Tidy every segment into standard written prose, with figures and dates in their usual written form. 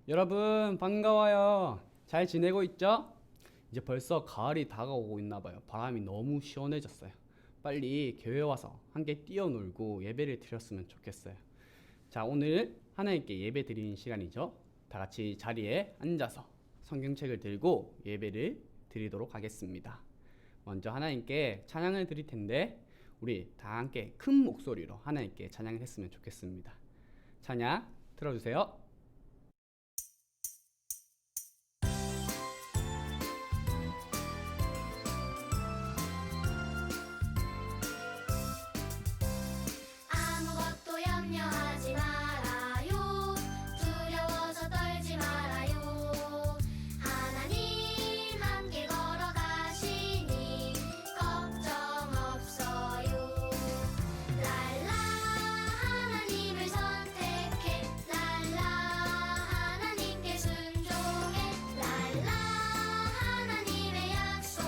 여러분 반가워요. 잘 지내고 있죠? 이제 벌써 가을이 다가오고 있나봐요. 바람이 너무 시원해졌어요. 빨리 교회 와서 함께 뛰어놀고 예배를 드렸으면 좋겠어요. 자, 오늘 하나님께 예배 드리는 시간이죠. 다 같이 자리에 앉아서 성경책을 들고 예배를 드리도록 하겠습니다. 먼저 하나님께 찬양을 드릴 텐데 우리 다 함께 큰 목소리로 하나님께 찬양을 했으면 좋겠습니다. 찬양 들어주세요. 아무것도 염려하지 말아요. 두려워서 떨지 말아요. 하나님 함께 걸어가시니 걱정 없어요. 랄라 하나님을 선택해. 랄라 하나님께 순종해. 랄라 하나님의 약속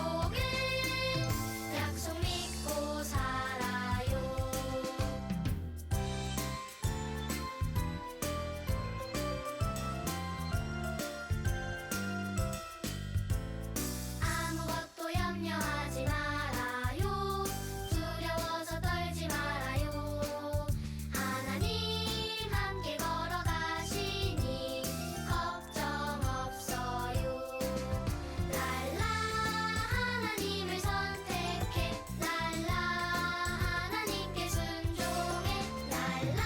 믿고 살아요. 아무것도 염려하지 말아요. 두려워서 떨지 말아요. 하나님 함께 걸어가시니 걱정 없어요. 랄라 하나님을 선택해. 랄라 하나님께 순종해. 랄라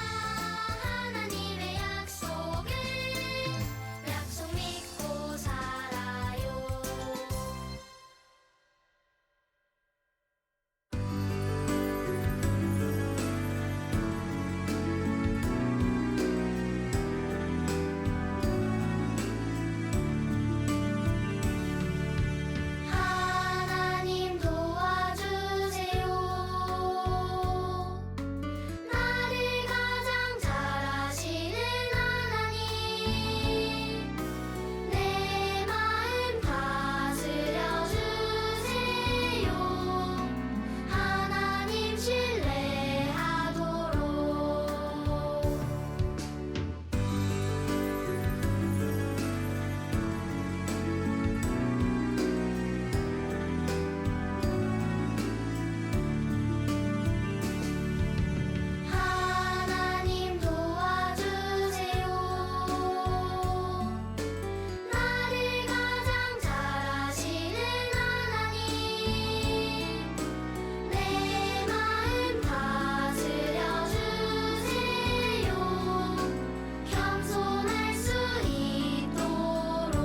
하나님의 약속 믿고 살아요. 하나님 도와주세요. 나를 가장 잘 아시는 하나님, 내 마음 다스려 주세요. 하나님 신뢰하도록. 하나님 도와주세요. 나를 가장 잘 아시는 하나님, 내 마음 다스려 주세요. 겸손할 수 있도록.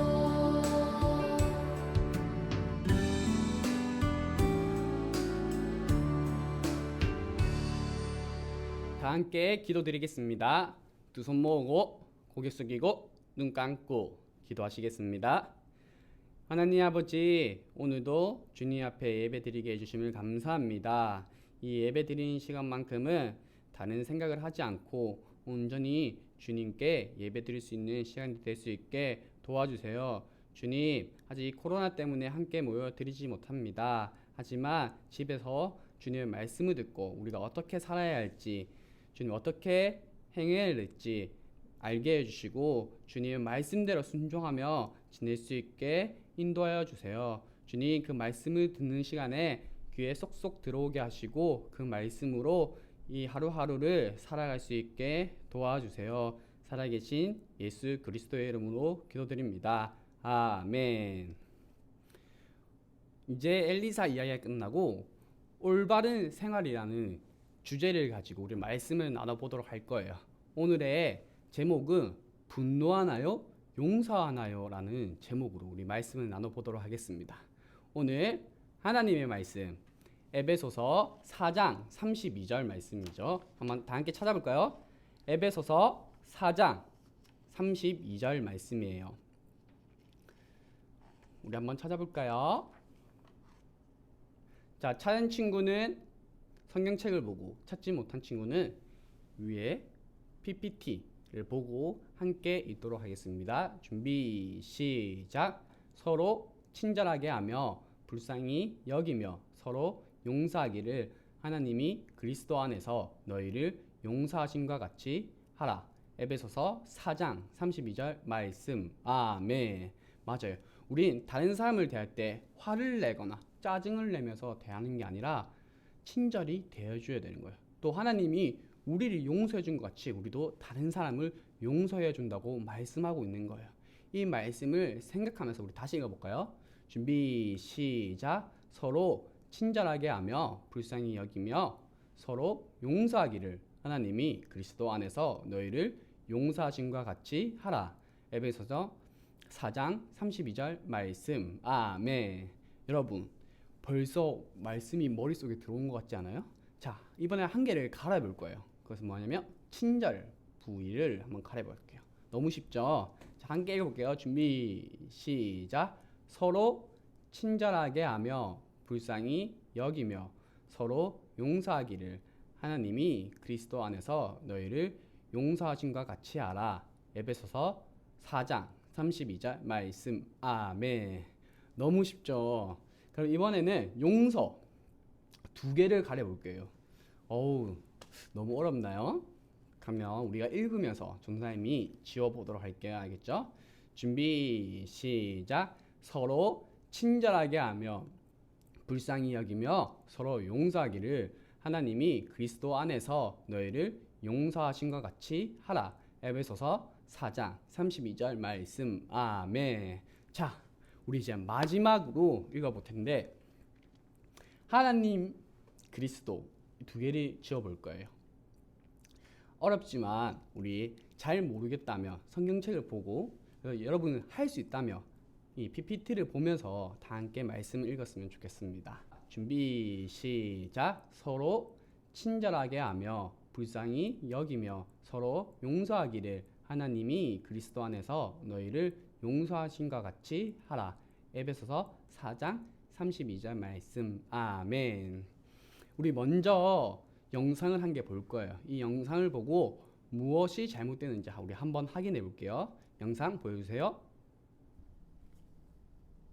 다 함께 기도드리겠습니다. 두 손 모으고 고개 숙이고 눈 감고 기도하시겠습니다. 하나님 아버지, 오늘도 주님 앞에 예배 드리게 해주심을 감사합니다. 이 예배 드리는 시간만큼은 다른 생각을 하지 않고 온전히 주님께 예배 드릴 수 있는 시간이 될 수 있게 도와주세요. 주님, 아직 코로나 때문에 함께 모여 드리지 못합니다. 하지만 집에서 주님의 말씀을 듣고 우리가 어떻게 살아야 할지, 주님 어떻게 행해야 할지 알게 해주시고 주님의 말씀대로 순종하며 지낼 수 있게 인도하여 주세요. 주님, 그 말씀을 듣는 시간에 귀에 쏙쏙 들어오게 하시고 그 말씀으로 이 하루하루를 살아갈 수 있게 도와주세요. 살아계신 예수 그리스도의 이름으로 기도드립니다. 아멘. 이제 엘리사 이야기가 끝나고 올바른 생활이라는 주제를 가지고 우리 말씀을 나눠보도록 할 거예요. 오늘의 제목은 분노하나요? 용서하나요? 라는 제목으로 우리 말씀을 나눠보도록 하겠습니다. 오늘 하나님의 말씀 에베소서 4장 32절 말씀이죠. 한번 다 함께 찾아볼까요? 에베소서 4장 32절 말씀이에요. 우리 한번 찾아볼까요? 자, 찾은 친구는 성경책을 보고 찾지 못한 친구는 위에 PPT를 보고 함께 읽도록 하겠습니다. 준비 시작. 서로 친절하게 하며 불쌍히 여기며 서로 용서하기를 하나님이 그리스도 안에서 너희를 용서하심과 같이 하라. 에베소서 4장 32절 말씀. 아멘. 맞아요. 우린 다른 사람을 대할 때 화를 내거나 짜증을 내면서 대하는 게 아니라 친절히 대해줘야 되는 거예요. 또 하나님이 우리를 용서해 준 것 같이 우리도 다른 사람을 용서해 준다고 말씀하고 있는 거예요. 이 말씀을 생각하면서 우리 다시 읽어볼까요? 준비 시작. 서로 친절하게 하며 불쌍히 여기며 서로 용서하기를 하나님이 그리스도 안에서 너희를 용서하신과 같이 하라. 에베소서 4장 32절 말씀. 아멘. 여러분 벌써 말씀이 머릿속에 들어온 것 같지 않아요? 자, 이번에 한 개를 갈아볼 거예요. 그것은 뭐냐면 친절 부위를 한번 갈아볼게요. 너무 쉽죠? 자, 함께 읽어볼게요. 준비 시작. 서로 친절하게 하며 불쌍히 여기며 서로 용서하기를 하나님이 그리스도 안에서 너희를 용서하신과 같이 하라. 에베소서 4장 32절 말씀. 아멘. 너무 쉽죠? 그럼 이번에는 용서 두 개를 가려볼게요. 어우, 너무 어렵나요? 그러면 우리가 읽으면서 전사님이 지워보도록 할게요. 알겠죠? 준비 시작. 서로 친절하게 하며 불쌍히 여기며 서로 용서하기를 하나님이 그리스도 안에서 너희를 용서하신 것 같이 하라. 에베소서 4장 32절 말씀. 아멘. 자, 우리 이제 마지막으로 읽어볼 텐데 하나님, 그리스도 두 개를 지어볼 거예요. 어렵지만 우리 잘 모르겠다면 성경책을 보고 여러분은 할 수 있다면 이 PPT를 보면서 다 함께 말씀을 읽었으면 좋겠습니다. 준비 시작. 서로 친절하게 하며 불쌍히 여기며 서로 용서하기를 하나님이 그리스도 안에서 너희를 용서하신과 같이 하라. 에베소서 4장 32절 말씀. 아멘. 우리 먼저 영상을 한 개 볼 거예요. 이 영상을 보고 무엇이 잘못되는지 우리 한번 확인해 볼게요. 영상 보여주세요.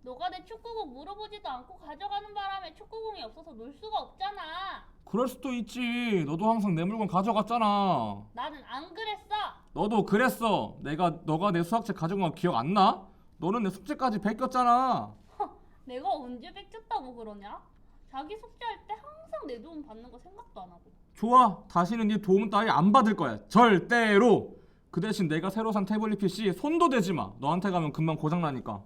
너가 내 축구공 물어보지도 않고 가져가는 바람에 축구공이 없어서 놀 수가 없잖아. 그럴 수도 있지. 너도 항상 내 물건 가져갔잖아. 나는 안 그랬어. 너도 그랬어. 너가 내 수학책 가져간 거 기억 안 나? 너는 내 숙제까지 베꼈잖아. 내가 언제 뺏겼다고 그러냐? 자기 숙제할 때 항상 내 도움 받는 거 생각도 안 하고. 좋아. 다시는 네 도움 따위 안 받을 거야. 절대로. 그 대신 내가 새로 산 태블릿 PC 손도 대지 마. 너한테 가면 금방 고장 나니까.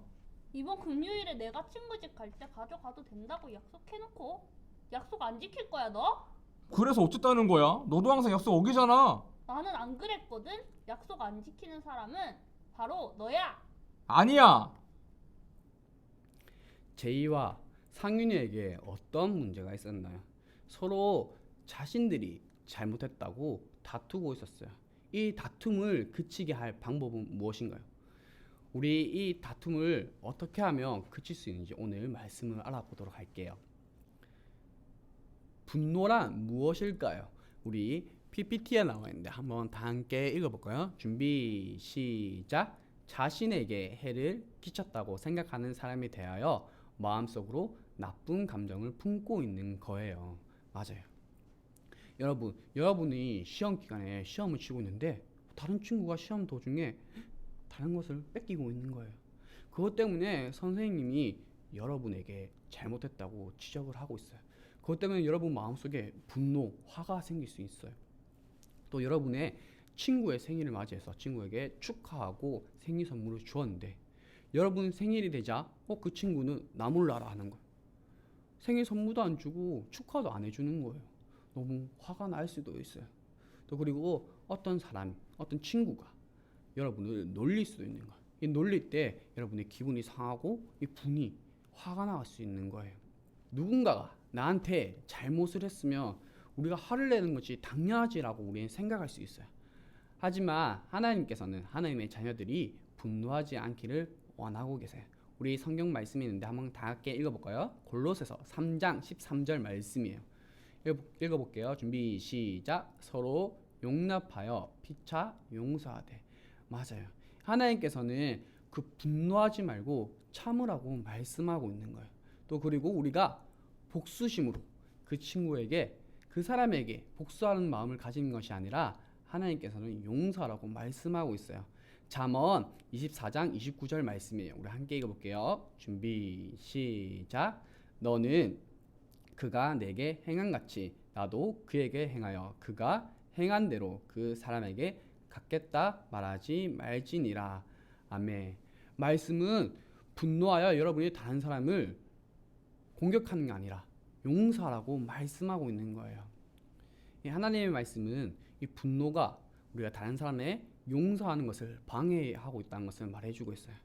이번 금요일에 내가 친구 집 갈 때 가져가도 된다고 약속해놓고 약속 안 지킬 거야 너? 그래서 어쨌다는 거야? 너도 항상 약속 어기잖아. 나는 안 그랬거든? 약속 안 지키는 사람은 바로 너야. 아니야. 제이와 상윤이에게 어떤 문제가 있었나요? 서로 자신들이 잘못했다고 다투고 있었어요. 이 다툼을 그치게 할 방법은 무엇인가요? 우리 이 다툼을 어떻게 하면 그칠 수 있는지 오늘 말씀을 알아보도록 할게요. 분노란 무엇일까요? 우리 PPT에 나와 있는데 한번 다 함께 읽어볼까요? 준비 시작. 자신에게 해를 끼쳤다고 생각하는 사람에 대하여 마음속으로 나쁜 감정을 품고 있는 거예요. 맞아요. 여러분이 시험 기간에 시험을 치고 있는데 다른 친구가 시험 도중에 다른 것을 뺏기고 있는 거예요. 그것 때문에 선생님이 여러분에게 잘못했다고 지적을 하고 있어요. 그것 때문에 여러분 마음속에 분노, 화가 생길 수 있어요. 또 여러분의 친구의 생일을 맞이해서 친구에게 축하하고 생일 선물을 주었는데 여러분 생일이 되자 그 친구는 나 몰라라 하는 거예요. 생일 선물도 안 주고 축하도 안 해주는 거예요. 너무 화가 날 수도 있어요. 또 그리고 어떤 친구가 여러분을 놀릴 수도 있는 거예요. 이 놀릴 때 여러분의 기분이 상하고 이 분이 화가 나갈 수 있는 거예요. 누군가가 나한테 잘못을 했으면 우리가 화를 내는 것이 당연하지라고 우리는 생각할 수 있어요. 하지만 하나님께서는 하나님의 자녀들이 분노하지 않기를 원하고 계세요. 우리 성경 말씀이 있는데 한번 다 함께 읽어볼까요? 골로새서 3장 13절 말씀이에요. 읽어볼게요. 준비 시작. 서로 용납하여 피차 용서하되. 맞아요. 하나님께서는 그 분노하지 말고 참으라고 말씀하고 있는 거예요. 또 그리고 우리가 복수심으로 그 친구에게 그 사람에게 복수하는 마음을 가지는 것이 아니라 하나님께서는 용서하라고 말씀하고 있어요. 잠언 24장 29절 말씀이에요. 우리 함께 읽어볼게요. 준비 시작. 너는 그가 내게 행한 같이 나도 그에게 행하여 그가 행한 대로 그 사람에게 갚겠다 말하지 말지니라. 아멘. 말씀은 분노하여 여러분이 다른 사람을 공격하는 게 아니라 용서하라고 말씀하고 있는 거예요. 이 하나님의 말씀은 이 분노가 우리가 다른 사람의 용서하는 것을 방해하고 있다는 것을 말해주고 있어요.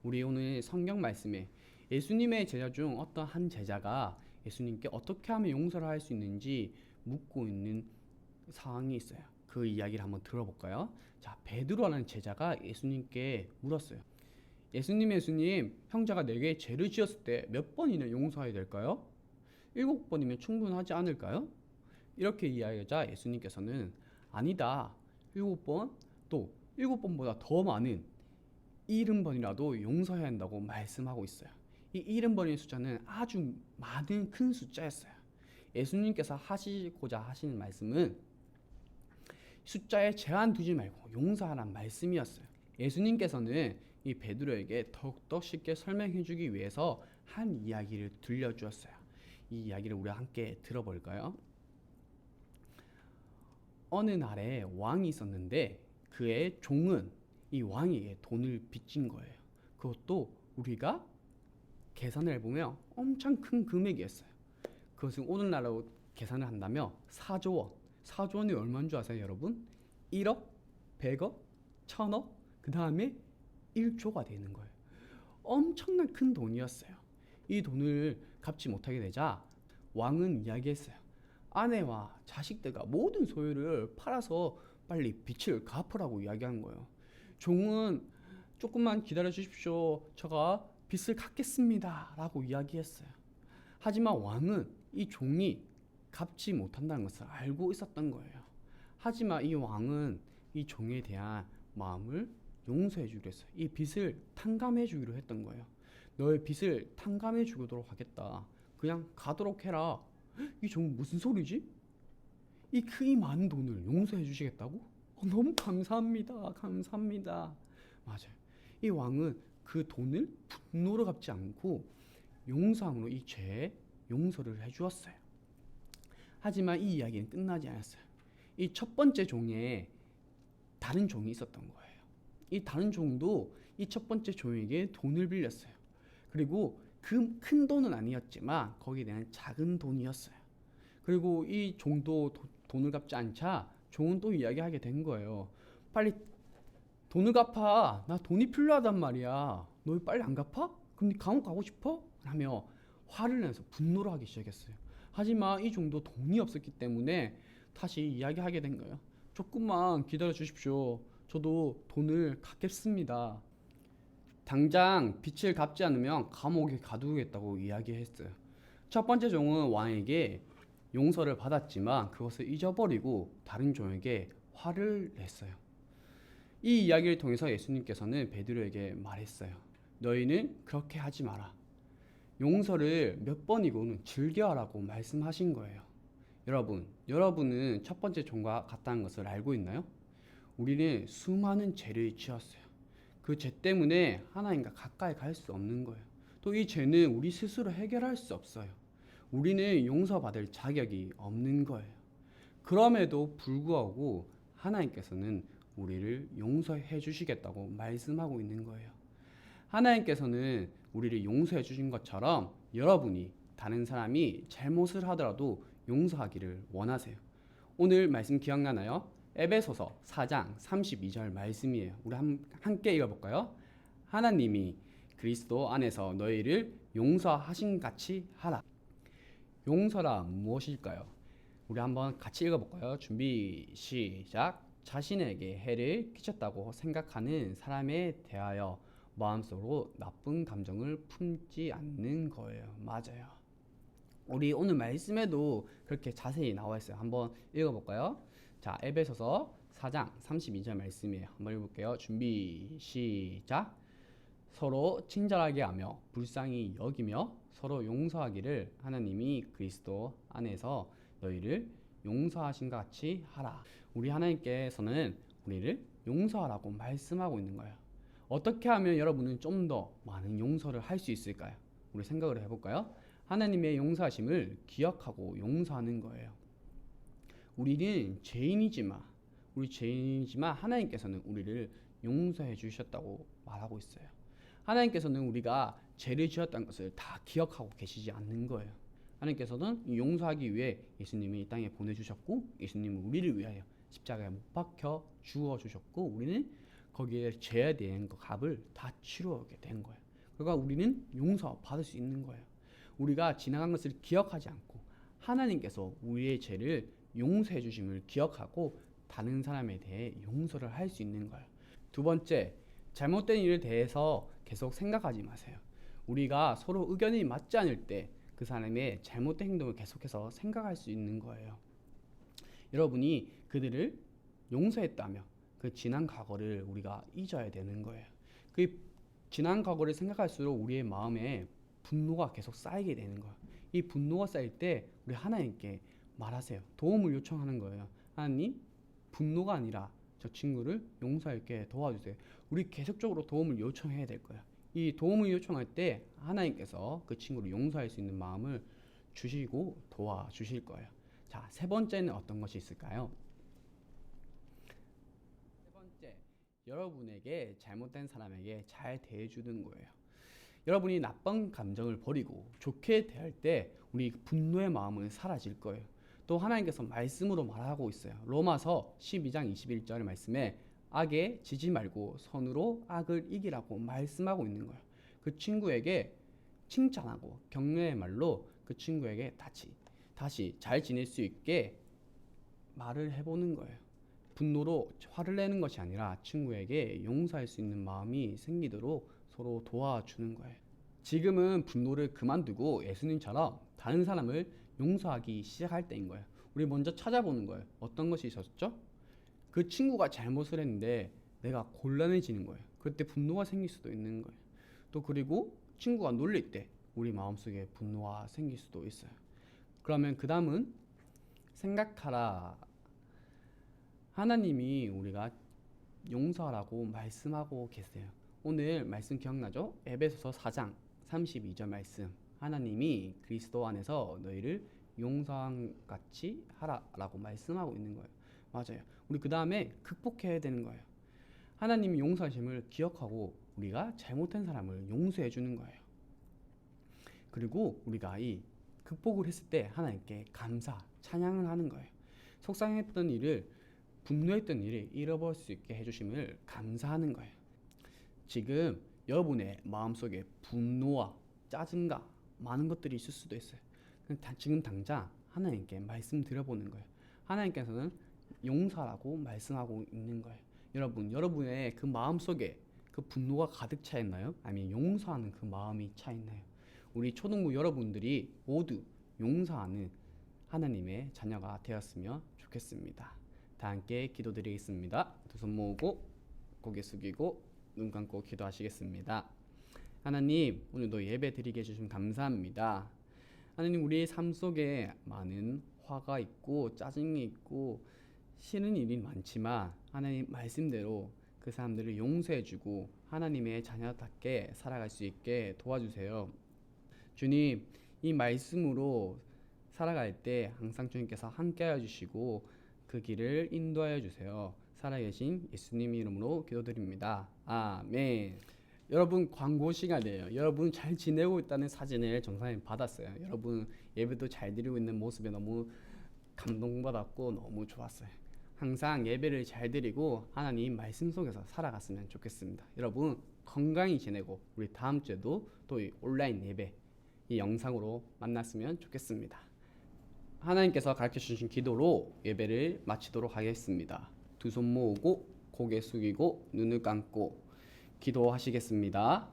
우리 오늘 성경 말씀에 예수님의 제자 중 어떤 한 제자가 예수님께 어떻게 하면 용서를 할 수 있는지 묻고 있는 상황이 있어요. 그 이야기를 한번 들어볼까요? 자, 베드로라는 제자가 예수님께 물었어요. 예수님, 형제가 내게 죄를 지었을 때 몇 번이나 용서해야 될까요? 7번이면 충분하지 않을까요? 이렇게 이야기하자 예수님께서는 아니다. 7번, 또 7번보다 더 많은 70번이라도 용서해야 한다고 말씀하고 있어요. 이 70번의 숫자는 아주 많은 큰 숫자였어요. 예수님께서 하시고자 하시는 말씀은 숫자에 제한 두지 말고 용서하라는 말씀이었어요. 예수님께서는 이 베드로에게 더욱더 쉽게 설명해 주기 위해서 한 이야기를 들려주었어요. 이 이야기를 우리 함께 들어볼까요? 어느 날에 왕이 있었는데 그의 종은 이 왕에게 돈을 빚진 거예요. 그것도 우리가 계산을 해보면 엄청 큰 금액이었어요. 그것은 오늘날로 계산을 한다면 4조 원. 4조 원이 얼마인 줄 아세요, 여러분? 1억, 100억, 1000억, 그 다음에 1조가 되는 거예요. 엄청난 큰 돈이었어요. 이 돈을 갚지 못하게 되자 왕은 이야기했어요. 아내와 자식들과 모든 소유를 팔아서 빨리 빚을 갚으라고 이야기한 거예요. 종은 조금만 기다려 주십시오. 제가 빚을 갚겠습니다. 라고 이야기했어요. 하지만 왕은 이 종이 갚지 못한다는 것을 알고 있었던 거예요. 하지만 이 왕은 이 종에 대한 마음을 용서해 주기로 했어요. 이 빚을 탕감해 주기로 했던 거예요. 너의 빚을 탕감해 주도록 하겠다. 그냥 가도록 해라. 이 종 무슨 소리지? 이 크기 많은 돈을 용서해 주시겠다고? 너무 감사합니다. 감사합니다. 맞아요. 이 왕은 그 돈을 분노로 갚지 않고 용서함으로 이 죄에 용서를 해주었어요. 하지만 이 이야기는 끝나지 않았어요. 이 첫 번째 종에 다른 종이 있었던 거예요. 이 다른 종도 이 첫 번째 종에게 돈을 빌렸어요. 그리고 그 큰 돈은 아니었지만 거기에 대한 작은 돈이었어요. 그리고 이 종도 돈을 갚지 않자 종은 또 이야기하게 된 거예요. 빨리 돈을 갚아. 나 돈이 필요하단 말이야. 너 빨리 안 갚아? 그럼 네 감옥 가고 싶어? 하며 화를 내서 분노를 하기 시작했어요. 하지만 이 종도 돈이 없었기 때문에 다시 이야기하게 된 거예요. 조금만 기다려 주십시오. 저도 돈을 갚겠습니다. 당장 빚을 갚지 않으면 감옥에 가두겠다고 이야기했어요. 첫 번째 종은 왕에게 용서를 받았지만 그것을 잊어버리고 다른 종에게 화를 냈어요. 이 이야기를 통해서 예수님께서는 베드로에게 말했어요. 너희는 그렇게 하지 마라. 용서를 몇 번이고는 즐겨하라고 말씀하신 거예요. 여러분은 첫 번째 종과 같다는 것을 알고 있나요? 우리는 수많은 죄를 지었어요. 그 죄 때문에 하나님과 가까이 갈 수 없는 거예요. 또 이 죄는 우리 스스로 해결할 수 없어요. 우리는 용서받을 자격이 없는 거예요. 그럼에도 불구하고 하나님께서는 우리를 용서해 주시겠다고 말씀하고 있는 거예요. 하나님께서는 우리를 용서해 주신 것처럼 여러분이 다른 사람이 잘못을 하더라도 용서하기를 원하세요. 오늘 말씀 기억나나요? 에베소서 4장 32절 말씀이에요. 우리 함께 읽어볼까요? 하나님이 그리스도 안에서 너희를 용서하신 같이 하라. 용서라 무엇일까요? 우리 한번 같이 읽어볼까요? 준비 시작. 자신에게 해를 끼쳤다고 생각하는 사람에 대하여 마음속으로 나쁜 감정을 품지 않는 거예요. 맞아요. 우리 오늘 말씀에도 그렇게 자세히 나와 있어요. 한번 읽어볼까요? 자, 에베소서 4장 32절 말씀이에요. 한번 읽어볼게요. 준비 시작. 서로 친절하게 하며 불쌍히 여기며 서로 용서하기를 하나님이 그리스도 안에서 너희를 용서하신 것 같이 하라. 우리 하나님께서는 우리를 용서하라고 말씀하고 있는 거예요. 어떻게 하면 여러분은 좀 더 많은 용서를 할 수 있을까요? 우리 생각을 해볼까요? 하나님의 용서하심을 기억하고 용서하는 거예요. 우리는 죄인이지만 하나님께서는 우리를 용서해 주셨다고 말하고 있어요. 하나님께서는 우리가 죄를 지었다는 것을 다 기억하고 계시지 않는 거예요. 하나님께서는 용서하기 위해 예수님을 이 땅에 보내주셨고, 예수님은 우리를 위하여 십자가에 못 박혀 죽어주셨고, 우리는 거기에 죄에 대한 그 값을 다 치루게 된 거예요. 그러니까 우리는 용서받을 수 있는 거예요. 우리가 지나간 것을 기억하지 않고 하나님께서 우리의 죄를 용서해 주심을 기억하고 다른 사람에 대해 용서를 할 수 있는 거예요. 두 번째, 잘못된 일에 대해서 계속 생각하지 마세요. 우리가 서로 의견이 맞지 않을 때 그 사람의 잘못된 행동을 계속해서 생각할 수 있는 거예요. 여러분이 그들을 용서했다며 그 지난 과거를 우리가 잊어야 되는 거예요. 그 지난 과거를 생각할수록 우리의 마음에 분노가 계속 쌓이게 되는 거예요. 이 분노가 쌓일 때 우리 하나님께 말하세요. 도움을 요청하는 거예요. 하나님, 분노가 아니라 저 친구를 용서할게 도와주세요. 우리 계속적으로 도움을 요청해야 될 거예요. 이 도움을 요청할 때 하나님께서 그 친구를 용서할 수 있는 마음을 주시고 도와주실 거예요. 자, 세 번째는 어떤 것이 있을까요? 세 번째, 여러분에게 잘못된 사람에게 잘 대해주는 거예요. 여러분이 나쁜 감정을 버리고 좋게 대할 때 우리 분노의 마음은 사라질 거예요. 또 하나님께서 말씀으로 말하고 있어요. 로마서 12장 21절 말씀에 악에 지지 말고 선으로 악을 이기라고 말씀하고 있는 거예요. 그 친구에게 칭찬하고 격려의 말로 그 친구에게 다시 잘 지낼 수 있게 말을 해보는 거예요. 분노로 화를 내는 것이 아니라 친구에게 용서할 수 있는 마음이 생기도록 서로 도와주는 거예요. 지금은 분노를 그만두고 예수님처럼 다른 사람을 용서하기 시작할 때인 거예요. 우리 먼저 찾아보는 거예요. 어떤 것이 있었죠? 그 친구가 잘못을 했는데 내가 곤란해지는 거예요. 그때 분노가 생길 수도 있는 거예요. 또 그리고 친구가 놀릴 때 우리 마음속에 분노가 생길 수도 있어요. 그러면 그 다음은 생각하라. 하나님이 우리가 용서하라고 말씀하고 계세요. 오늘 말씀 기억나죠? 에베소서 4장 32절 말씀. 하나님이 그리스도 안에서 너희를 용서한 같이 하라라고 말씀하고 있는 거예요. 맞아요. 우리 그 다음에 극복해야 되는 거예요. 하나님이 용서하심을 기억하고 우리가 잘못한 사람을 용서해 주는 거예요. 그리고 우리가 이 극복을 했을 때 하나님께 감사, 찬양을 하는 거예요. 속상했던 일을, 분노했던 일을 잃어버릴 수 있게 해주심을 감사하는 거예요. 지금 여러분의 마음속에 분노와 짜증과 많은 것들이 있을 수도 있어요. 지금 당장 하나님께 말씀드려보는 거예요. 하나님께서는 용서라고 말씀하고 있는 거예요. 여러분의 그 마음속에 그 분노가 가득 차 있나요? 아니면 용서하는 그 마음이 차 있나요? 우리 초등부 여러분들이 모두 용서하는 하나님의 자녀가 되었으면 좋겠습니다. 다 함께 기도드리겠습니다. 두 손 모으고 고개 숙이고 눈 감고 기도하시겠습니다. 하나님, 오늘도 예배 드리게 해주시면 감사합니다. 하나님, 우리의 삶 속에 많은 화가 있고 짜증이 있고 싫은 일이 많지만 하나님 말씀대로 그 사람들을 용서해주고 하나님의 자녀답게 살아갈 수 있게 도와주세요. 주님, 이 말씀으로 살아갈 때 항상 주님께서 함께하여 주시고 그 길을 인도하여 주세요. 살아계신 예수님 이름으로 기도드립니다. 아멘. 여러분, 광고 시간이에요. 여러분 잘 지내고 있다는 사진을 정상님 받았어요. 여러분 예배도 잘 드리고 있는 모습에 너무 감동받았고 너무 좋았어요. 항상 예배를 잘 드리고 하나님 말씀 속에서 살아갔으면 좋겠습니다. 여러분 건강히 지내고 우리 다음 주에도 또 이 온라인 예배 이 영상으로 만났으면 좋겠습니다. 하나님께서 가르쳐 주신 기도로 예배를 마치도록 하겠습니다. 두 손 모으고 고개 숙이고 눈을 감고 기도하시겠습니다.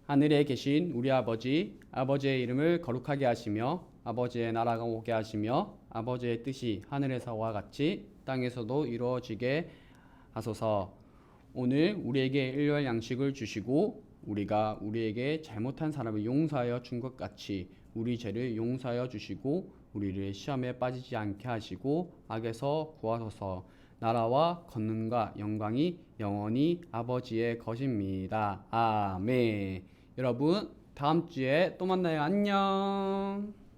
하늘에 계신 우리 아버지, 아버지의 이름을 거룩하게 하시며 아버지의 나라가 오게 하시며 아버지의 뜻이 하늘에서와 같이 땅에서도 이루어지게 하소서. 오늘 우리에게 일용할 양식을 주시고 우리가 우리에게 잘못한 사람을 용서하여 준 것 같이 우리 죄를 용서하여 주시고 우리를 시험에 빠지지 않게 하시고 악에서 구하소서. 나라와 권능과 영광이 영원히 아버지의 것입니다. 아멘. 여러분 다음 주에 또 만나요. 안녕.